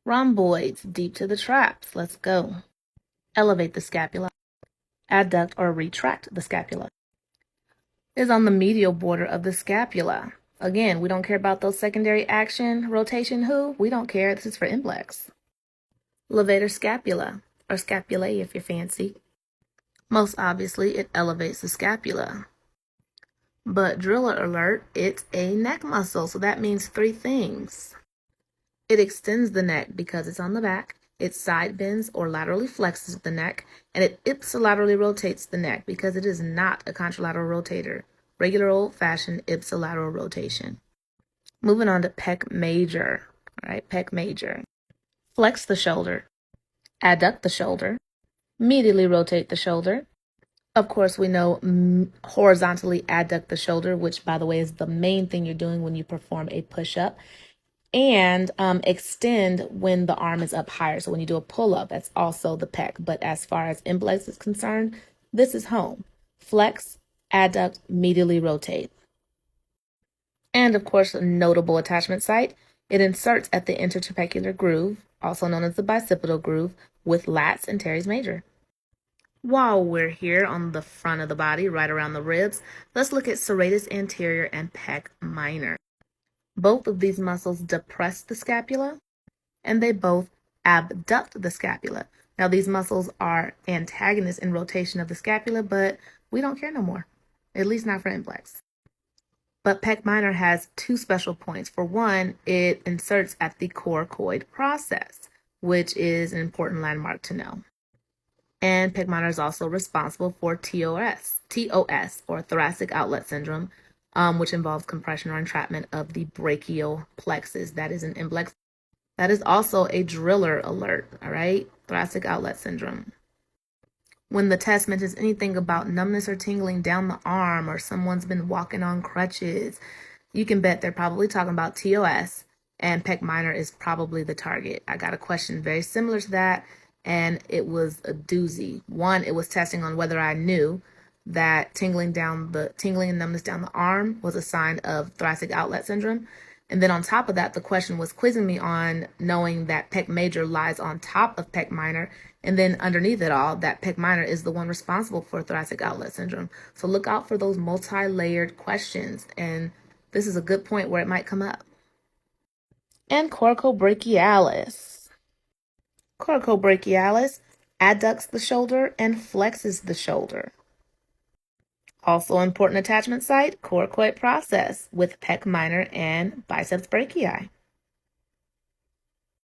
Rhomboids, deep to the traps. Let's go. Elevate the scapula. Adduct or retract the scapula. Is on the medial border of the scapula. Again, we don't care about those secondary action, rotation, we don't care. This is for implex. Levator scapula, or scapulae if you're fancy. Most obviously, it elevates the scapula. But driller alert, it's a neck muscle, so that means three things. It extends the neck because it's on the back. It side bends or laterally flexes the neck, and it ipsilaterally rotates the neck because it is not a contralateral rotator. Regular old-fashioned ipsilateral rotation. Moving on to pec major. All right, pec major. Flex the shoulder. Adduct the shoulder. Medially rotate the shoulder. Of course, we know horizontally adduct the shoulder, which, by the way, is the main thing you're doing when you perform a push-up. And extend when the arm is up higher. So when you do a pull-up, that's also the pec. But as far as implex is concerned, this is home. Flex, adduct, medially rotate. And of course, a notable attachment site. It inserts at the intertrabecular groove, also known as the bicipital groove, with lats and teres major. While we're here on the front of the body, right around the ribs, let's look at serratus anterior and pec minor. Both of these muscles depress the scapula, and they both abduct the scapula. Now, these muscles are antagonists in rotation of the scapula, but we don't care no more, at least not for implex. But pec minor has two special points. For one, it inserts at the coracoid process, which is an important landmark to know. And pec minor is also responsible for TOS, or thoracic outlet syndrome, which involves compression or entrapment of the brachial plexus. That is an implex. That is also a driller alert, all right? Thoracic outlet syndrome. When the test mentions anything about numbness or tingling down the arm, or someone's been walking on crutches, you can bet they're probably talking about TOS, and pec minor is probably the target. I got a question very similar to that, and it was a doozy. One, it was testing on whether I knew that tingling and numbness down the arm was a sign of thoracic outlet syndrome. And then on top of that, the question was quizzing me on knowing that pec major lies on top of pec minor. And then underneath it all, that pec minor is the one responsible for thoracic outlet syndrome. So look out for those multi-layered questions. And this is a good point where it might come up. And Coracobrachialis. Coracobrachialis adducts the shoulder and flexes the shoulder. Also important attachment site, coracoid process with pec minor and biceps brachii.